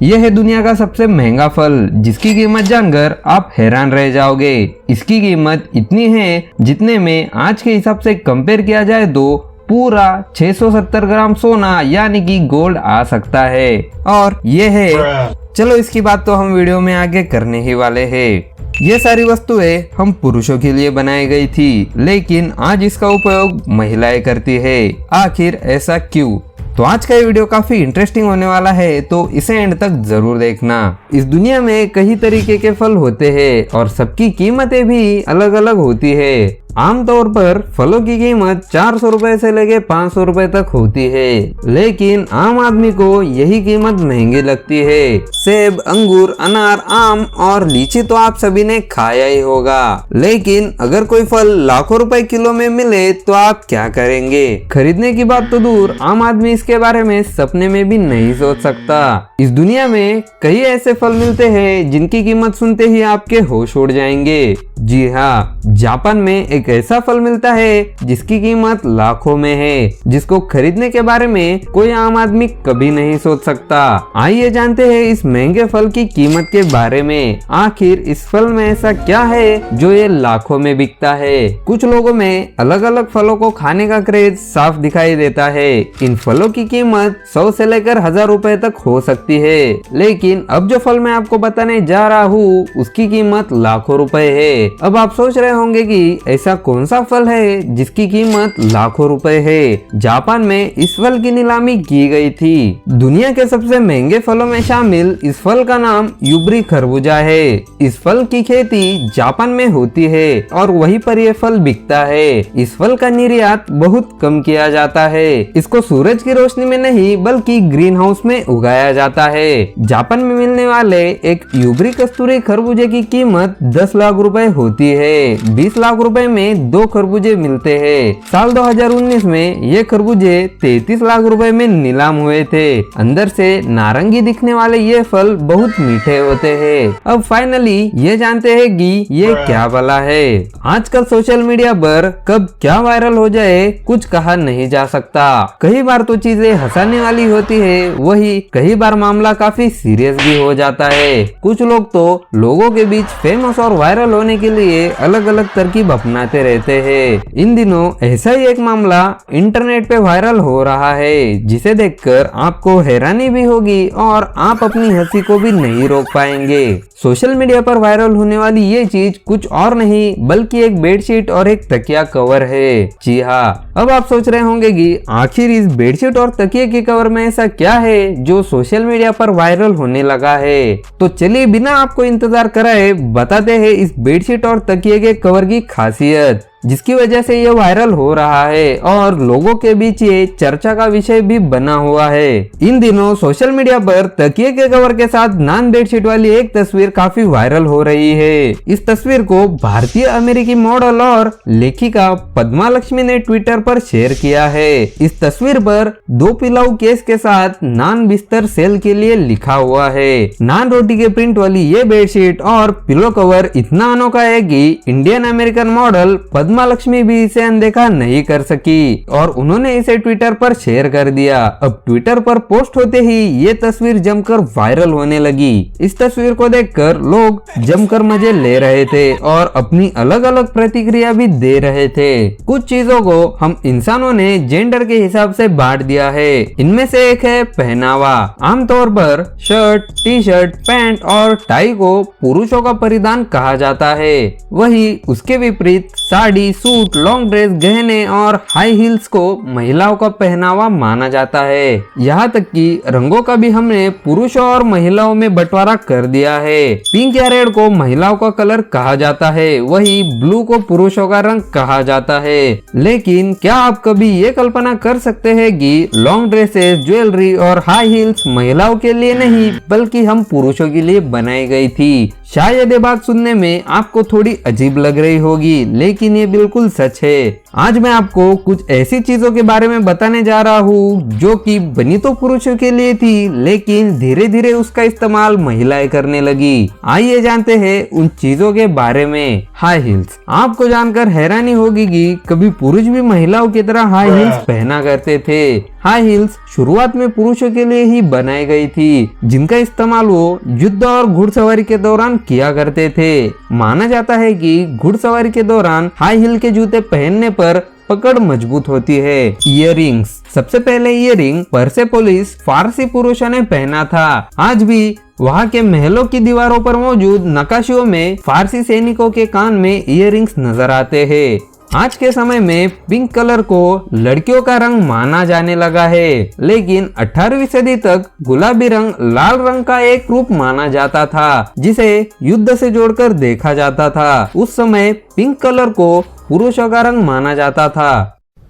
यह है दुनिया का सबसे महंगा फल, जिसकी कीमत जानकर आप हैरान रह जाओगे। इसकी कीमत इतनी है जितने में आज के हिसाब से कंपेयर किया जाए तो पूरा 670 ग्राम सोना यानी कि गोल्ड आ सकता है। और ये है, चलो इसकी बात तो हम वीडियो में आगे करने ही वाले हैं। ये सारी वस्तुएं हम पुरुषों के लिए बनाई गई थी, लेकिन आज इसका उपयोग महिलाएं करती है। आखिर ऐसा क्यों? तो आज का ये वीडियो काफी इंटरेस्टिंग होने वाला है, तो इसे एंड तक जरूर देखना। इस दुनिया में कई तरीके के फल होते हैं और सबकी कीमतें भी अलग अलग होती है। आमतौर पर फलों की कीमत 400 रुपए से लेके 500 रुपए तक होती है, लेकिन आम आदमी को यही कीमत महंगी लगती है। सेब, अंगूर, अनार, आम और लीची तो आप सभी ने खाया ही होगा, लेकिन अगर कोई फल लाखों रुपए किलो में मिले तो आप क्या करेंगे? खरीदने की बात तो दूर, आम आदमी इसके बारे में सपने में भी नहीं सोच सकता। इस दुनिया में कई ऐसे फल मिलते हैं जिनकी कीमत सुनते ही आपके होश उड़ जाएंगे। जी हाँ, जापान में एक ऐसा फल मिलता है जिसकी कीमत लाखों में है, जिसको खरीदने के बारे में कोई आम आदमी कभी नहीं सोच सकता। आइए जानते हैं इस महंगे फल की कीमत के बारे में। आखिर इस फल में ऐसा क्या है जो ये लाखों में बिकता है? कुछ लोगों में अलग अलग फलों को खाने का क्रेज साफ दिखाई देता है। इन फलों की कीमत 100 से लेकर 1000 रुपए तक हो सकती है, लेकिन अब जो फल मैं आपको बताने जा रहा हूँ उसकी कीमत लाखों रुपए है। अब आप सोच रहे होंगे कि ऐसा कौन सा फल है जिसकी कीमत लाखों रुपए है? जापान में इस फल की नीलामी की गई थी। दुनिया के सबसे महंगे फलों में शामिल इस फल का नाम युबरी खरबूजा है। इस फल की खेती जापान में होती है और वहीं पर यह फल बिकता है। इस फल का निर्यात बहुत कम किया जाता है। इसको सूरज की रोशनी में नहीं बल्कि ग्रीन हाउस में उगाया जाता है। जापान में मिलने वाले एक युबरी कस्तूरी खरबूजे की कीमत 10 लाख रुपए होती है। 20 लाख रुपए में 2 खरबूजे मिलते हैं। साल 2019 में ये खरबूजे 33 लाख रुपए में नीलाम हुए थे। अंदर से नारंगी दिखने वाले ये फल बहुत मीठे होते हैं। अब फाइनली ये जानते हैं कि ये क्या भला है। आजकल सोशल मीडिया पर कब क्या वायरल हो जाए कुछ कहा नहीं जा सकता। कई बार तो चीजें हंसाने वाली होती है, वही कई बार मामला काफी सीरियस भी हो जाता है। कुछ लोग तो लोगों के बीच फेमस और वायरल होने के लिए अलग अलग तरकीब अपनाते रहते हैं। इन दिनों ऐसा ही एक मामला इंटरनेट पे वायरल हो रहा है, जिसे देखकर आपको हैरानी भी होगी और आप अपनी हंसी को भी नहीं रोक पाएंगे। सोशल मीडिया पर वायरल होने वाली ये चीज कुछ और नहीं बल्कि एक बेडशीट और एक तकिया कवर है। जी हाँ, अब आप सोच रहे होंगे कि आखिर इस बेडशीट और तकिए के कवर में ऐसा क्या है जो सोशल मीडिया पर वायरल होने लगा है। तो चलिए बिना आपको इंतजार कराए बताते हैं इस बेडशीट और तकिए के कवर की खासियत, जिसकी वजह से ये वायरल हो रहा है और लोगों के बीच ये चर्चा का विषय भी बना हुआ है। इन दिनों सोशल मीडिया पर तकिए के कवर के साथ नान बेडशीट वाली एक तस्वीर काफी वायरल हो रही है। इस तस्वीर को भारतीय अमेरिकी मॉडल और लेखिका पद्मा लक्ष्मी ने ट्विटर पर शेयर किया है। इस तस्वीर पर 2 पिलाऊ केस के साथ नान बिस्तर सेल के लिए लिखा हुआ है। नान रोटी के प्रिंट वाली ये बेडशीट और पिलो कवर इतना अनोखा है कि Indian American model Padma Lakshmi भी इसे अनदेखा नहीं कर सकी और उन्होंने इसे ट्विटर पर शेयर कर दिया। अब ट्विटर पर पोस्ट होते ही ये तस्वीर जमकर वायरल होने लगी। इस तस्वीर को देखकर लोग जमकर मजे ले रहे थे और अपनी अलग अलग प्रतिक्रिया भी दे रहे थे। कुछ चीजों को हम इंसानों ने जेंडर के हिसाब से बांट दिया है। इनमें से एक है पहनावा। आमतौर पर शर्ट, टी शर्ट, पैंट और टाई को पुरुषों का परिधान कहा जाता है। वही उसके विपरीत साड़ी, सूट, लॉन्ग ड्रेस, गहने और हाई हील्स को महिलाओं का पहनावा माना जाता है। यहाँ तक कि रंगों का भी हमने पुरुषों और महिलाओं में बंटवारा कर दिया है। पिंक या रेड को महिलाओं का कलर कहा जाता है, वही ब्लू को पुरुषों का रंग कहा जाता है। लेकिन क्या आप कभी ये कल्पना कर सकते हैं कि लॉन्ग ड्रेसेस, ज्वेलरी और हाई हील्स महिलाओं के लिए नहीं बल्कि हम पुरुषों के लिए बनाई गई थी। शायद ये बात सुनने में आपको थोड़ी अजीब लग रही होगी, लेकिन ये बिल्कुल सच है। आज मैं आपको कुछ ऐसी चीजों के बारे में बताने जा रहा हूँ जो कि बनी तो पुरुषों के लिए थी, लेकिन धीरे धीरे उसका इस्तेमाल महिलाएं करने लगी। आइए जानते हैं उन चीजों के बारे में। High heels. आपको जानकर हैरानी होगी कि कभी पुरुष भी महिलाओं की तरह हाई हील्स पहना करते थे। हाई हील्स शुरुआत में पुरुषों के लिए ही बनाई गई थी, जिनका इस्तेमाल वो युद्ध और घुड़सवारी के दौरान किया करते थे। माना जाता है कि घुड़सवारी के दौरान हाई हील के जूते पहनने पर पकड़ मजबूत होती है। इयररिंग्स। सबसे पहले इयररिंग परसेपोलिस फारसी पुरुषों ने पहना था। आज भी वहाँ के महलों की दीवारों पर मौजूद नक्काशियों में फारसी सैनिकों के कान में इयररिंग्स नजर आते हैं। आज के समय में पिंक कलर को लड़कियों का रंग माना जाने लगा है, लेकिन 18वीं सदी तक गुलाबी रंग लाल रंग का एक रूप माना जाता था, जिसे युद्ध से जोड़कर देखा जाता था। उस समय पिंक कलर को पुरुषों का रंग माना जाता था।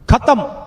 खत्म।